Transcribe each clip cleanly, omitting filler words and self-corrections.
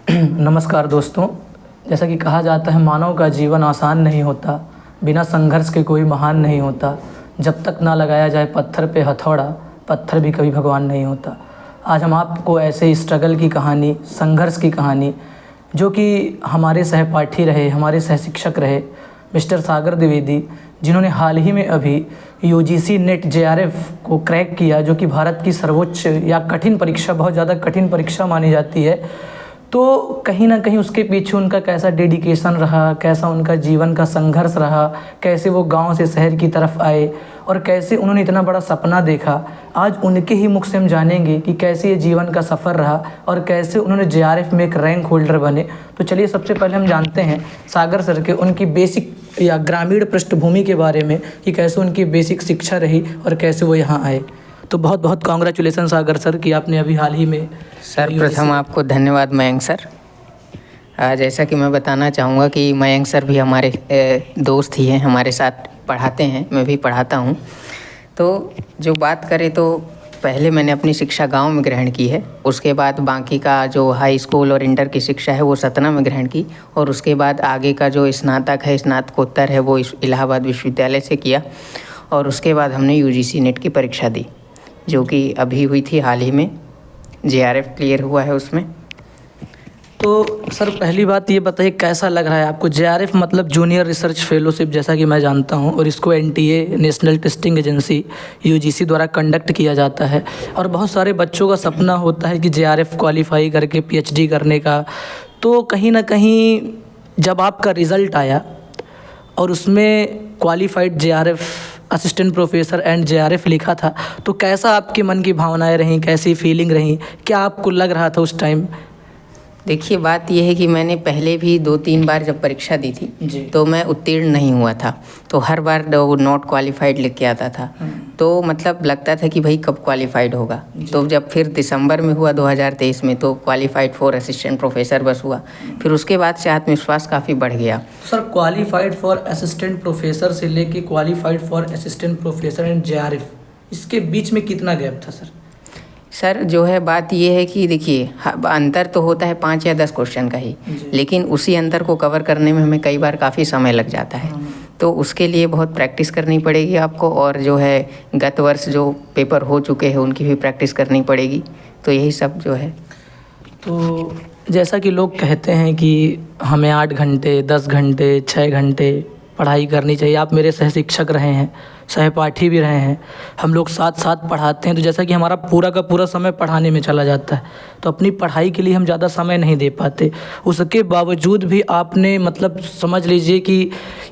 नमस्कार दोस्तों। जैसा कि कहा जाता है, मानव का जीवन आसान नहीं होता, बिना संघर्ष के कोई महान नहीं होता। जब तक ना लगाया जाए पत्थर पे हथौड़ा, पत्थर भी कभी भगवान नहीं होता। आज हम आपको ऐसे ही स्ट्रगल की कहानी, संघर्ष की कहानी, जो कि हमारे सहपाठी रहे, हमारे सहशिक्षक रहे, मिस्टर सागर द्विवेदी, जिन्होंने हाल ही में अभी यूजीसी नेट जेआरएफ को क्रैक किया, जो कि भारत की सर्वोच्च या कठिन परीक्षा, बहुत ज़्यादा कठिन परीक्षा मानी जाती है। तो कहीं ना कहीं उसके पीछे उनका कैसा डेडिकेशन रहा, कैसा उनका जीवन का संघर्ष रहा, कैसे वो गांव से शहर की तरफ आए और कैसे उन्होंने इतना बड़ा सपना देखा। आज उनके ही मुख से हम जानेंगे कि कैसे ये जीवन का सफ़र रहा और कैसे उन्होंने जेआरएफ में एक रैंक होल्डर बने। तो चलिए सबसे पहले हम जानते हैं सागर सर के उनकी बेसिक या ग्रामीण पृष्ठभूमि के बारे में, कि कैसे उनकी बेसिक शिक्षा रही और कैसे वो यहाँ आए। तो बहुत बहुत कॉन्ग्रेचुलेसन सागर सर कि आपने अभी हाल ही में। सर प्रथम आपको धन्यवाद मयंक सर। जैसा कि मैं बताना चाहूँगा कि मयंक सर भी हमारे दोस्त ही हैं, हमारे साथ पढ़ाते हैं, मैं भी पढ़ाता हूँ। तो जो बात करें तो पहले मैंने अपनी शिक्षा गांव में ग्रहण की है, उसके बाद बाकी का जो हाई स्कूल और इंटर की शिक्षा है वो सतना में ग्रहण की, और उसके बाद आगे का जो स्नातक है, स्नातकोत्तर है, वो इलाहाबाद विश्वविद्यालय से किया। और उसके बाद हमने यूजीसी नेट की परीक्षा दी, जो कि अभी हुई थी हाल ही में, जेआरएफ क्लियर हुआ है उसमें। तो सर पहली बात ये बताइए, कैसा लग रहा है आपको? जेआरएफ मतलब जूनियर रिसर्च फेलोशिप, जैसा कि मैं जानता हूँ, और इसको NTA national testing agency UGC द्वारा कंडक्ट किया जाता है। और बहुत सारे बच्चों का सपना होता है कि जेआरएफ क्वालिफाई करके पीएचडी करने का। तो कहीं ना कहीं जब आपका रिज़ल्ट आया और उसमें qualified JRF assistant professor and JRF लिखा था, तो कैसा आपके मन की भावनाएं रहीं, कैसी फीलिंग रहीं, क्या आपको लग रहा था उस टाइम? देखिए, बात यह है कि मैंने पहले भी 2-3 बार जब परीक्षा दी थी तो मैं उत्तीर्ण नहीं हुआ था, तो हर बार वो नॉट क्वालिफाइड लिख के आता था। तो मतलब लगता था कि भाई कब क्वालिफाइड होगा। तो जब फिर दिसंबर में हुआ 2023 में, तो क्वालिफाइड फॉर असिस्टेंट प्रोफेसर बस हुआ। फिर उसके बाद से आत्मविश्वास काफ़ी बढ़ गया। Sir qualified for assistant professor से लेके qualified for assistant professor and JRF, इसके बीच में कितना गैप था सर? सर जो है बात ये है कि देखिए, अंतर तो होता है 5 या 10 क्वेश्चन का ही, लेकिन उसी अंतर को कवर करने में हमें कई बार काफ़ी समय लग जाता है। तो उसके लिए बहुत प्रैक्टिस करनी पड़ेगी आपको, और जो है गत वर्ष जो पेपर हो चुके हैं उनकी भी प्रैक्टिस करनी पड़ेगी। तो यही सब जो है। तो जैसा कि लोग कहते हैं कि हमें 8 घंटे, 10 घंटे, 6 घंटे पढ़ाई करनी चाहिए। आप मेरे सहशिक्षक रहे हैं, सहपाठी भी रहे हैं, हम लोग साथ साथ पढ़ाते हैं। तो जैसा कि हमारा पूरा का पूरा समय पढ़ाने में चला जाता है, तो अपनी पढ़ाई के लिए हम ज़्यादा समय नहीं दे पाते। उसके बावजूद भी आपने मतलब समझ लीजिए कि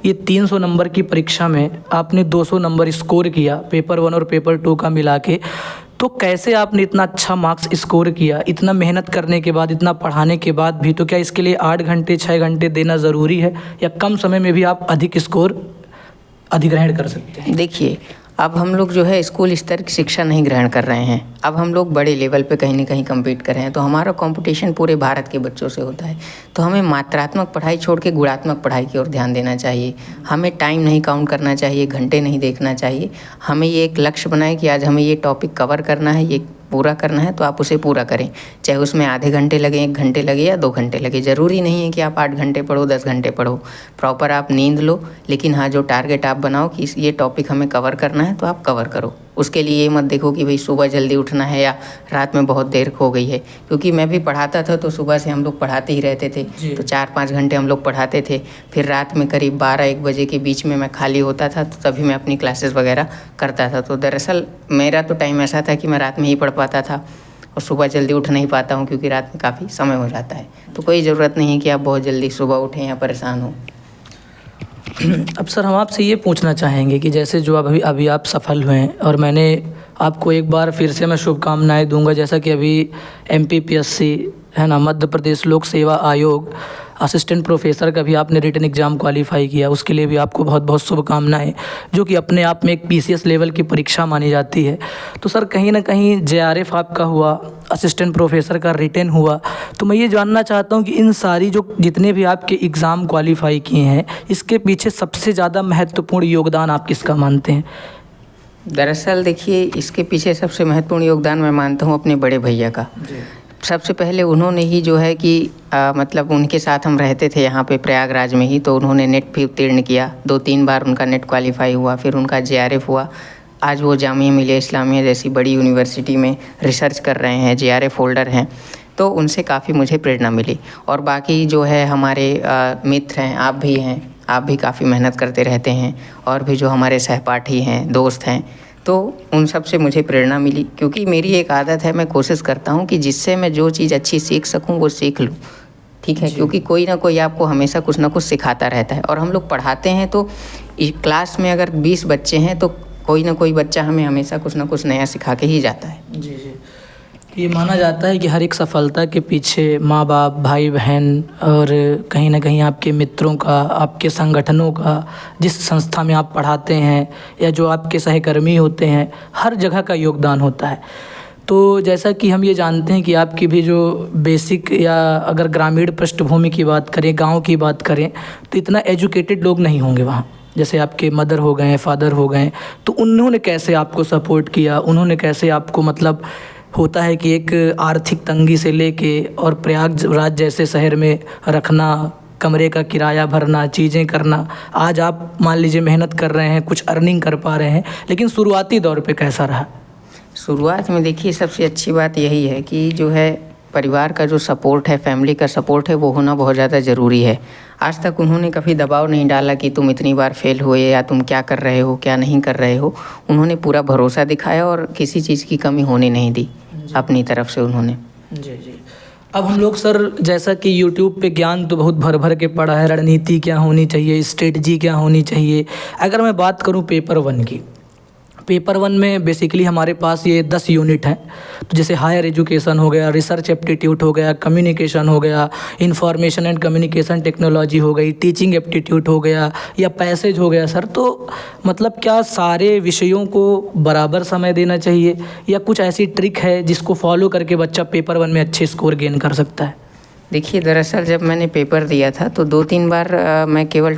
ये 300 नंबर की परीक्षा में आपने 200 नंबर स्कोर किया, पेपर 1 और पेपर 2 का मिला के। तो कैसे आपने इतना अच्छा मार्क्स स्कोर किया, इतना मेहनत करने के बाद, इतना पढ़ाने के बाद भी? तो क्या इसके लिए 8 घंटे 6 घंटे देना ज़रूरी है, या कम समय में भी आप अधिक स्कोर अधिग्रहण कर सकते हैं? देखिए, अब हम लोग जो है स्कूल स्तर की शिक्षा नहीं ग्रहण कर रहे हैं, अब हम लोग बड़े लेवल पे कहीं ना कहीं कम्पीट कर रहे हैं। तो हमारा कंपटीशन पूरे भारत के बच्चों से होता है। तो हमें मात्रात्मक पढ़ाई छोड़ के गुणात्मक पढ़ाई की ओर ध्यान देना चाहिए। हमें टाइम नहीं काउंट करना चाहिए, घंटे नहीं देखना चाहिए। हमें ये एक लक्ष्य बनाए कि आज हमें ये टॉपिक कवर करना है, ये पूरा करना है, तो आप उसे पूरा करें। चाहे उसमें आधे घंटे लगे, 1 घंटे लगे या 2 घंटे लगे। ज़रूरी नहीं है कि आप 8 घंटे पढ़ो, 10 घंटे पढ़ो। प्रॉपर आप नींद लो, लेकिन हाँ, जो टारगेट आप बनाओ कि ये टॉपिक हमें कवर करना है, तो आप कवर करो। उसके लिए ये मत देखो कि भाई सुबह जल्दी उठना है या रात में बहुत देर हो गई है। क्योंकि मैं भी पढ़ाता था, तो सुबह से हम लोग पढ़ाते ही रहते थे, तो 4-5 घंटे हम लोग पढ़ाते थे। फिर रात में करीब 12-1 बजे के बीच में मैं खाली होता था, तो तभी मैं अपनी क्लासेस वगैरह करता था। तो दरअसल मेरा तो टाइम ऐसा था कि मैं रात में ही पढ़ पाता था, और सुबह जल्दी उठ नहीं पाता हूँ क्योंकि रात में काफ़ी समय हो जाता है। तो कोई ज़रूरत नहीं है कि आप बहुत जल्दी सुबह उठें या परेशान हो। अब सर हम आपसे ये पूछना चाहेंगे कि जैसे जो अभी आप सफल हुए हैं, और मैंने आपको एक बार फिर से मैं शुभकामनाएं दूंगा। जैसा कि अभी एमपीपीएससी है ना, मध्य प्रदेश लोक सेवा आयोग असिस्टेंट प्रोफेसर का भी आपने रिटन एग्ज़ाम क्वालिफाई किया, उसके लिए भी आपको बहुत बहुत शुभकामनाएं, जो कि अपने आप में एक पीसीएस लेवल की परीक्षा मानी जाती है। तो सर कहीं ना कहीं जेआरएफ आपका हुआ, असिस्टेंट प्रोफेसर का रिटन हुआ। तो मैं ये जानना चाहता हूँ कि इन सारी जो जितने भी आपके एग्ज़ाम क्वालिफाई किए हैं, इसके पीछे सबसे ज़्यादा महत्वपूर्ण योगदान आप किसका मानते हैं? दरअसल देखिए, इसके पीछे सबसे महत्वपूर्ण योगदान मैं मानता हूँ अपने बड़े भैया का। सबसे पहले उन्होंने ही जो है कि मतलब उनके साथ हम रहते थे यहाँ पे प्रयागराज में ही, तो उन्होंने नेट भी उत्तीर्ण किया, 2-3 बार उनका नेट क्वालिफाई हुआ, फिर उनका जेआरएफ हुआ। आज वो जामिया मिलिया इस्लामिया जैसी बड़ी यूनिवर्सिटी में रिसर्च कर रहे हैं, जेआरएफ होल्डर हैं। तो उनसे काफ़ी मुझे प्रेरणा मिली। और बाकी जो है हमारे मित्र हैं, आप भी हैं, आप भी काफ़ी मेहनत करते रहते हैं, और भी जो हमारे सहपाठी हैं, दोस्त हैं, तो उन सब से मुझे प्रेरणा मिली। क्योंकि मेरी एक आदत है, मैं कोशिश करता हूँ कि जिससे मैं जो चीज़ अच्छी सीख सकूँ वो सीख लूँ, ठीक है। क्योंकि कोई ना कोई आपको हमेशा कुछ ना कुछ सिखाता रहता है। और हम लोग पढ़ाते हैं तो क्लास में अगर 20 बच्चे हैं तो कोई ना कोई बच्चा हमें हमेशा कुछ ना कुछ नया सिखा के ही जाता है। जी जी। ये माना जाता है कि हर एक सफलता के पीछे माँ बाप, भाई बहन और कहीं ना कहीं आपके मित्रों का, आपके संगठनों का, जिस संस्था में आप पढ़ाते हैं या जो आपके सहकर्मी होते हैं, हर जगह का योगदान होता है। तो जैसा कि हम ये जानते हैं कि आपकी भी जो बेसिक, या अगर ग्रामीण पृष्ठभूमि की बात करें, गांव की बात करें, तो इतना एजुकेटेड लोग नहीं होंगे वहाँ। जैसे आपके मदर हो गए, फादर हो गए, तो उन्होंने कैसे आपको सपोर्ट किया, उन्होंने कैसे आपको, मतलब होता है कि एक आर्थिक तंगी से लेके और प्रयागराज जैसे शहर में रखना, कमरे का किराया भरना, चीज़ें करना, आज आप मान लीजिए मेहनत कर रहे हैं, कुछ अर्निंग कर पा रहे हैं, लेकिन शुरुआती दौर पे कैसा रहा? शुरुआत में देखिए सबसे अच्छी बात यही है कि जो है परिवार का जो सपोर्ट है, फैमिली का सपोर्ट है, वो होना बहुत ज़्यादा ज़रूरी है। आज तक उन्होंने कभी दबाव नहीं डाला कि तुम इतनी बार फेल हुए या तुम क्या कर रहे हो, क्या नहीं कर रहे हो। उन्होंने पूरा भरोसा दिखाया और किसी चीज़ की कमी होने नहीं दी अपनी तरफ से उन्होंने। जी जी। अब हम लोग सर, जैसा कि यूट्यूब पे ज्ञान तो बहुत भर भर के पड़ा है, रणनीति क्या होनी चाहिए, स्ट्रेटजी क्या होनी चाहिए। अगर मैं बात करूँ पेपर 1 की, पेपर 1 में बेसिकली हमारे पास ये 10 यूनिट हैं। तो जैसे हायर एजुकेशन हो गया, रिसर्च एप्टीट्यूड हो गया, कम्युनिकेशन हो गया, इंफॉर्मेशन एंड कम्युनिकेशन टेक्नोलॉजी हो गई, टीचिंग एप्टीट्यूड हो गया, या पैसेज हो गया सर। तो मतलब क्या सारे विषयों को बराबर समय देना चाहिए, या कुछ ऐसी ट्रिक है जिसको फॉलो करके बच्चा पेपर 1 में अच्छे स्कोर गेन कर सकता है? देखिए दरअसल जब मैंने पेपर दिया था तो 2-3 बार मैं केवल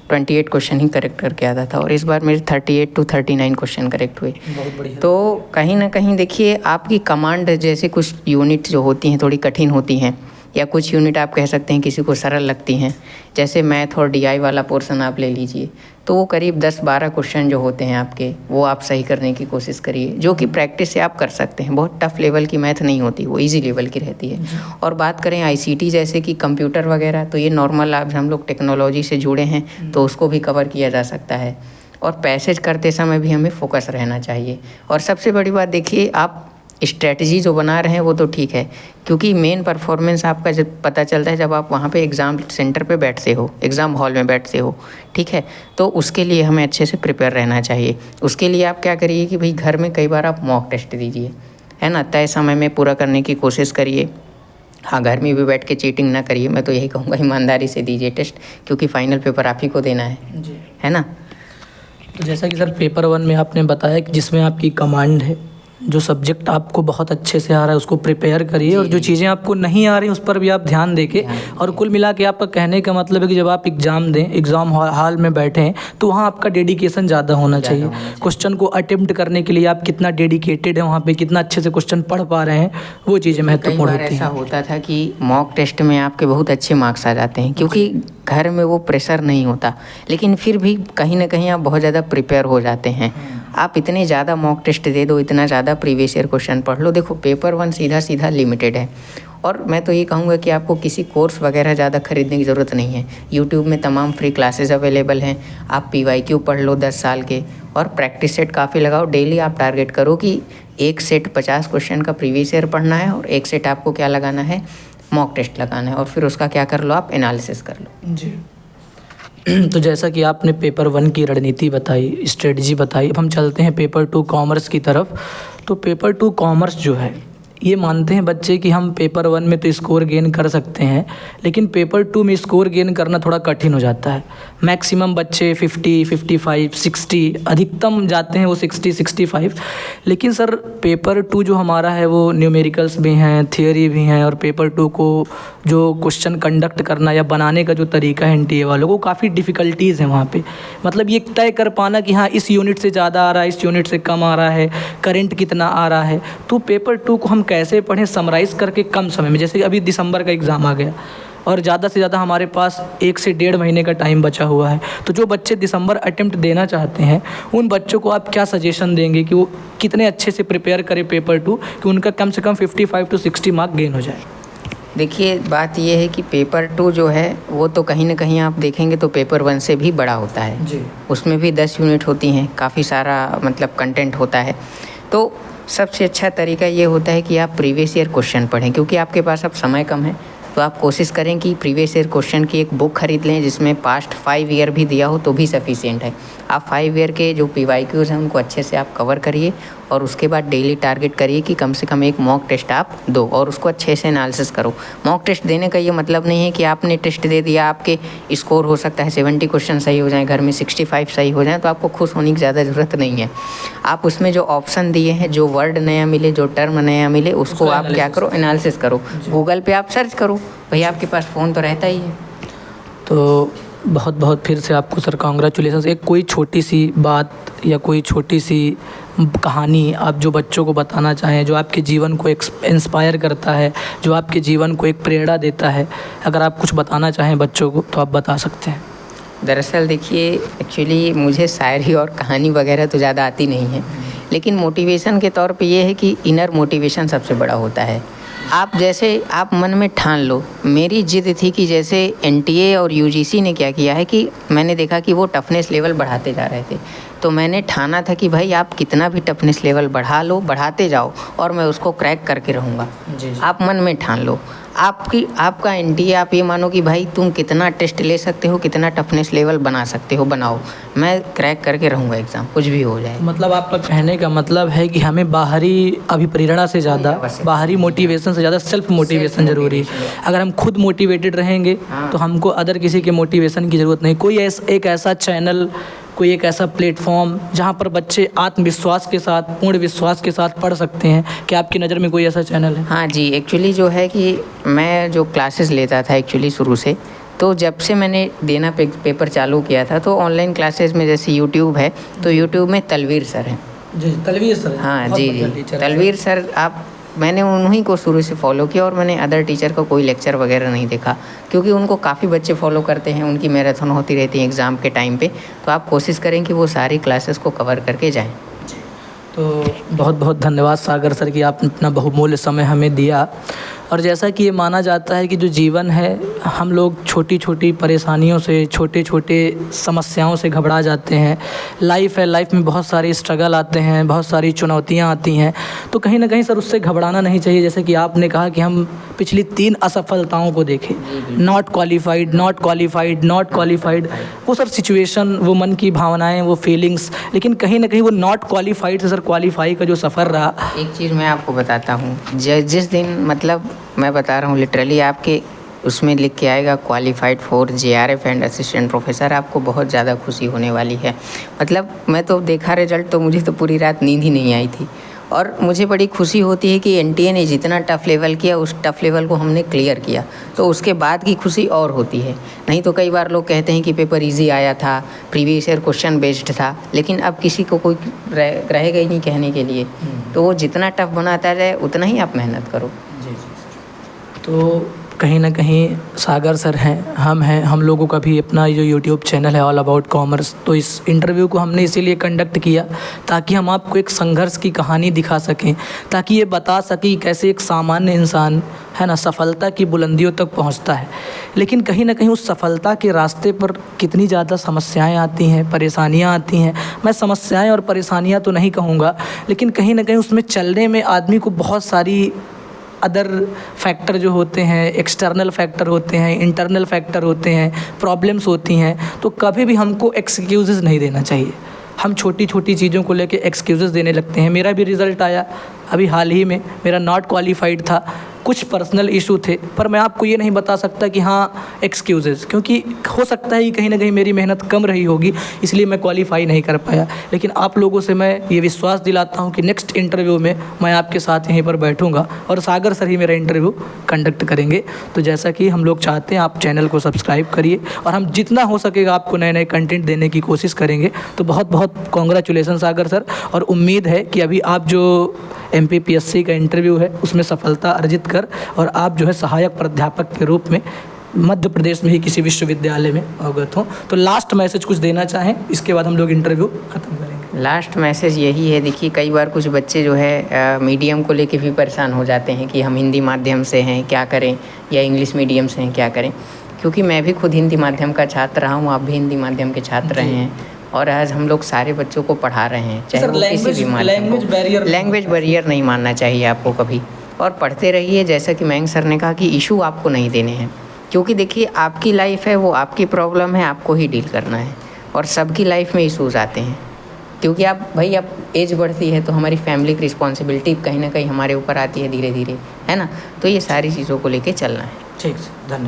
28 क्वेश्चन ही करेक्ट करके आता था, और इस बार मेरे 38 to 39 क्वेश्चन करेक्ट हुए। बहुत बढ़िया। तो कहीं ना कहीं देखिए आपकी कमांड, जैसे कुछ यूनिट जो होती हैं थोड़ी कठिन होती हैं, या कुछ यूनिट आप कह सकते हैं किसी को सरल लगती हैं। जैसे मैथ और डीआई वाला पोर्शन आप ले लीजिए, तो वो करीब 10-12 क्वेश्चन जो होते हैं आपके, वो आप सही करने की कोशिश करिए, जो कि प्रैक्टिस से आप कर सकते हैं। बहुत टफ लेवल की मैथ नहीं होती, वो इजी लेवल की रहती है। और बात करें आईसीटी जैसे कि कंप्यूटर वगैरह, तो ये नॉर्मल, अब हम लोग टेक्नोलॉजी से जुड़े हैं तो उसको भी कवर किया जा सकता है। और पैसेज करते समय भी हमें फोकस रहना चाहिए। और सबसे बड़ी बात देखिए, आप स्ट्रेटजी जो बना रहे हैं वो तो ठीक है, क्योंकि मेन परफॉर्मेंस आपका जब पता चलता है जब आप वहाँ पे एग्ज़ाम सेंटर पे बैठते हो, एग्ज़ाम हॉल में बैठते हो, ठीक है। तो उसके लिए हमें अच्छे से प्रिपेयर रहना चाहिए। उसके लिए आप क्या करिए कि भाई घर में कई बार आप मॉक टेस्ट दीजिए, है ना, तय समय में पूरा करने की कोशिश करिए। हाँ, घर में भी बैठ के चीटिंग ना करिए, मैं तो यही कहूँगा, ईमानदारी से दीजिए टेस्ट, क्योंकि फाइनल पेपर आप ही को देना है ना। तो जैसा कि सर पेपर 1 में आपने बताया कि जिसमें आपकी कमांड है, जो सब्जेक्ट आपको बहुत अच्छे से आ रहा है उसको प्रिपेयर करिए, और जो चीज़ें आपको नहीं आ रही उस पर भी आप ध्यान देके, और कुल मिला के आपका कहने का मतलब है कि जब आप एग्ज़ाम दें, एग्ज़ाम हॉल में बैठें, तो वहाँ आपका डेडिकेशन ज़्यादा होना चाहिए। क्वेश्चन को अटेम्प्ट करने के लिए आप कितना डेडिकेटेड हैं, वहाँ पे कितना अच्छे से क्वेश्चन पढ़ पा रहे हैं, वो चीज़ें महत्वपूर्ण होती हैं। ऐसा होता था कि मॉक टेस्ट में आपके बहुत अच्छे मार्क्स आ जाते हैं, क्योंकि घर में वो प्रेशर नहीं होता, लेकिन फिर भी कहीं ना कहीं आप बहुत ज़्यादा प्रिपेयर हो जाते हैं। आप इतने ज़्यादा मॉक टेस्ट दे दो, इतना ज़्यादा प्रीवियस ईयर क्वेश्चन पढ़ लो। देखो पेपर 1 सीधा लिमिटेड है, और मैं तो ये कहूँगा कि आपको किसी कोर्स वगैरह ज़्यादा खरीदने की ज़रूरत नहीं है। यूट्यूब में तमाम फ्री क्लासेस अवेलेबल हैं, आप PYQ पढ़ लो 10 साल के, और प्रैक्टिस सेट काफ़ी लगाओ। डेली आप टारगेट करो कि एक सेट 50 क्वेश्चन का प्रीवियस ईयर पढ़ना है, और एक सेट आपको क्या लगाना है, मॉक टेस्ट लगाना है, और फिर उसका क्या कर लो, आप एनालिसिस कर लो। जी। तो जैसा कि आपने पेपर 1 की रणनीति बताई, स्ट्रेटजी बताई, अब हम चलते हैं पेपर 2 कॉमर्स की तरफ। तो पेपर 2 कॉमर्स जो है, ये मानते हैं बच्चे कि हम पेपर 1 में तो स्कोर गेन कर सकते हैं, लेकिन पेपर 2 में स्कोर गेन करना थोड़ा कठिन हो जाता है। मैक्सिमम बच्चे 50, 55, 60, अधिकतम जाते हैं वो 60, 65। लेकिन सर पेपर 2 जो हमारा है वो न्यूमेरिकल्स भी हैं, थियोरी भी हैं, और पेपर 2 को जो क्वेश्चन कंडक्ट करना या बनाने का जो तरीका है NTA वालों को, काफ़ी डिफ़िकल्टीज़ हैं वहाँ पे। मतलब ये तय कर पाना कि हाँ इस यूनिट से ज़्यादा आ रहा है, इस यूनिट से कम आ रहा है, करंट कितना आ रहा है। तो पेपर 2 को हम कैसे पढ़ें समराइज़ करके कम समय में। जैसे कि अभी दिसंबर का एग्ज़ाम आ गया और ज़्यादा से ज़्यादा हमारे पास 1 से 1.5 महीने का टाइम बचा हुआ है, तो जो बच्चे दिसंबर अटेम्प्ट देना चाहते हैं उन बच्चों को आप क्या सजेशन देंगे कि वो कितने अच्छे से प्रिपेयर करें पेपर 2 कि उनका कम से कम 55 to 60 मार्क गेन हो जाए? देखिए, बात ये है कि पेपर 2 जो है वो तो कहीं ना कहीं आप देखेंगे तो पेपर 1 से भी बड़ा होता है जी। उसमें भी 10 यूनिट होती हैं, काफ़ी सारा मतलब कंटेंट होता है। तो सबसे अच्छा तरीका ये होता है कि आप प्रीवियस ईयर क्वेश्चन पढ़ें, क्योंकि आपके पास अब समय कम है। तो आप कोशिश करें कि प्रीवियस ईयर क्वेश्चन की एक बुक खरीद लें जिसमें पास्ट 5 ईयर भी दिया हो तो भी सफिशिएंट है। आप 5 ईयर के जो PYQs हैं उनको अच्छे से आप कवर करिए और उसके बाद डेली टारगेट करिए कि कम से कम एक मॉक टेस्ट आप दो और उसको अच्छे से एनालिसिस करो। मॉक टेस्ट देने का ये मतलब नहीं है कि आपने टेस्ट दे दिया, आपके स्कोर हो सकता है 70 क्वेश्चन सही हो जाएँ, घर में 65 सही हो जाएँ, तो आपको खुश होने की ज़्यादा ज़रूरत नहीं है। आप उसमें जो ऑप्शन दिए हैं, जो वर्ड नया मिले, जो टर्म नया मिले, उसको आप क्या करो, एनालिसिस करो। गूगल पे आप सर्च करो, भैया आपके पास फ़ोन तो रहता ही है। तो बहुत बहुत फिर से आपको सर कांग्रेचुलेशन। एक कोई छोटी सी बात या कोई छोटी सी कहानी आप जो बच्चों को बताना चाहें, जो आपके जीवन को इंस्पायर करता है, जो आपके जीवन को एक प्रेरणा देता है, अगर आप कुछ बताना चाहें बच्चों को तो आप बता सकते हैं। दरअसल देखिए, एक्चुअली मुझे शायरी और कहानी वगैरह तो ज़्यादा आती नहीं है, लेकिन मोटिवेशन के तौर पे ये है कि इनर मोटिवेशन सबसे बड़ा होता है। आप मन में ठान लो। मेरी जिद थी कि जैसे NTA और UGC ने क्या किया है कि मैंने देखा कि वो टफनेस लेवल बढ़ाते जा रहे थे, तो मैंने ठाना था कि भाई आप कितना भी टफनेस लेवल बढ़ा लो, बढ़ाते जाओ और मैं उसको क्रैक करके रहूँगा। आप मन में ठान लो। आपका NTA, आप ये मानो कि भाई तुम कितना टेस्ट ले सकते हो, कितना टफनेस लेवल बना सकते हो, बनाओ, मैं क्रैक करके रहूँगा एग्ज़ाम, कुछ भी हो जाए। मतलब आपका कहने का मतलब है कि हमें बाहरी अभिप्रेरणा से ज़्यादा, बाहरी मोटिवेशन से ज़्यादा सेल्फ मोटिवेशन ज़रूरी है। अगर हम खुद मोटिवेटेड रहेंगे तो हमको अदर किसी के मोटिवेशन की ज़रूरत नहीं। कोई एक ऐसा चैनल, कोई एक ऐसा प्लेटफॉर्म जहाँ पर बच्चे आत्मविश्वास के साथ, पूर्ण विश्वास के साथ पढ़ सकते हैं, क्या आपकी नज़र में कोई ऐसा चैनल है? हाँ जी, एक्चुअली जो है कि मैं जो क्लासेस लेता था एक्चुअली शुरू से, तो जब से मैंने देना पेपर चालू किया था तो ऑनलाइन क्लासेस में जैसे यूट्यूब है, तो यूट्यूब में तलवीर सर हैं। जी, तलवीर सर। हाँ जी, तलवीर सर, मैंने उन्हीं को शुरू से फॉलो किया और मैंने अदर टीचर का कोई लेक्चर वगैरह नहीं देखा, क्योंकि उनको काफ़ी बच्चे फॉलो करते हैं, उनकी मैराथन होती रहती है एग्ज़ाम के टाइम पे। तो आप कोशिश करें कि वो सारी क्लासेस को कवर करके जाएं। तो बहुत बहुत धन्यवाद सागर सर कि आपने अपना बहुमूल्य समय हमें दिया। और जैसा कि ये माना जाता है कि जो जीवन है, हम लोग छोटी छोटी परेशानियों से, छोटे छोटे समस्याओं से घबरा जाते हैं। लाइफ है, लाइफ में बहुत सारे स्ट्रगल आते हैं, बहुत सारी चुनौतियां आती हैं, तो कहीं ना कहीं सर उससे घबराना नहीं चाहिए। जैसे कि आपने कहा कि हम पिछली 3 असफलताओं को देखें, not qualified, not qualified, not qualified, वो सर सिचुएशन, वो मन की भावनाएँ, वो फीलिंग्स, लेकिन कहीं ना कहीं वो नॉट क्वालिफाइड से सर क्वालिफाई का जो सफ़र रहा। एक चीज़ मैं आपको बताता हूँ, जिस दिन, मतलब मैं बता रहा हूँ लिटरली, आपके उसमें लिख के आएगा qualified for JRF and assistant professor, आपको बहुत ज़्यादा खुशी होने वाली है। मतलब मैं तो देखा रिजल्ट तो मुझे तो पूरी रात नींद ही नहीं आई थी। और मुझे बड़ी खुशी होती है कि NTA ने जितना टफ़ लेवल किया, उस टफ़ लेवल को हमने क्लियर किया, तो उसके बाद की खुशी और होती है। नहीं तो कई बार लोग कहते हैं कि पेपर इजी आया था, प्रीवियस ईयर क्वेश्चन बेस्ड था, लेकिन अब किसी को कोई रहेगा ही नहीं कहने के लिए। तो वो जितना टफ़ बनाता जाए उतना ही आप मेहनत करो। तो कहीं ना कहीं सागर सर हैं, हम लोगों का भी अपना जो यूट्यूब चैनल है ऑल अबाउट कॉमर्स, तो इस इंटरव्यू को हमने इसीलिए कंडक्ट किया ताकि हम आपको एक संघर्ष की कहानी दिखा सकें, ताकि ये बता सकें कैसे एक सामान्य इंसान है ना सफलता की बुलंदियों तक पहुंचता है, लेकिन कहीं ना कहीं उस सफलता के रास्ते पर कितनी ज़्यादा समस्याएं आती हैं, परेशानियां आती हैं। मैं समस्याएं और परेशानियां तो नहीं कहूँगा, लेकिन कहीं ना कहीं उसमें चलने में आदमी को बहुत सारी अदर फैक्टर जो होते हैं, एक्सटर्नल फैक्टर होते हैं, इंटरनल फैक्टर होते हैं, प्रॉब्लम्स होती हैं, तो कभी भी हमको एक्सक्यूज़ेस नहीं देना चाहिए। हम छोटी छोटी चीज़ों को लेके एक्सक्यूज़ेस देने लगते हैं। मेरा भी रिज़ल्ट आया अभी हाल ही में, मेरा नॉट क्वालिफाइड था, कुछ पर्सनल इशू थे, पर मैं आपको ये नहीं बता सकता कि हाँ एक्सक्यूज़ेस, क्योंकि हो सकता है कि कहीं ना कहीं मेरी मेहनत कम रही होगी, इसलिए मैं क्वालिफाई नहीं कर पाया। लेकिन आप लोगों से मैं ये विश्वास दिलाता हूँ कि नेक्स्ट इंटरव्यू में मैं आपके साथ यहीं पर बैठूंगा और सागर सर ही मेरा इंटरव्यू कंडक्ट करेंगे। तो जैसा कि हम लोग चाहते हैं, आप चैनल को सब्सक्राइब करिए और हम जितना हो सकेगा आपको नए नए कंटेंट देने की कोशिश करेंगे। तो बहुत बहुत कॉन्ग्रेचुलेसन सागर सर, और उम्मीद है कि अभी आप जो MPPSC का इंटरव्यू है उसमें सफलता अर्जित कर और आप जो है सहायक प्राध्यापक के रूप में मध्य प्रदेश में ही किसी विश्वविद्यालय में अवगत हों। तो लास्ट मैसेज कुछ देना चाहें, इसके बाद हम लोग इंटरव्यू ख़त्म करेंगे। लास्ट मैसेज यही है, देखिए कई बार कुछ बच्चे जो है मीडियम को लेके भी परेशान हो जाते हैं कि हम हिंदी माध्यम से हैं क्या करें, या इंग्लिश मीडियम से हैं क्या करें। क्योंकि मैं भी खुद हिंदी माध्यम का छात्र रहा हूँ, आप भी हिंदी माध्यम के छात्र रहे हैं, और आज हम लोग सारे बच्चों को पढ़ा रहे हैं, चाहे वो किसी भी माध्यम को। लैंग्वेज बैरियर नहीं मानना चाहिए आपको कभी, और पढ़ते रहिए। जैसा कि मयंक सर ने कहा कि इशू आपको नहीं देने हैं, क्योंकि देखिए आपकी लाइफ है, वो आपकी प्रॉब्लम है, आपको ही डील करना है। और सबकी लाइफ में इशूज़ आते हैं, क्योंकि आप एज बढ़ती है तो हमारी फैमिली की रिस्पॉन्सिबिलिटी कहीं ना कहीं हमारे ऊपर आती है धीरे धीरे, है ना। तो ये सारी चीज़ों को लेके चलना है। ठीक, धन्यवाद।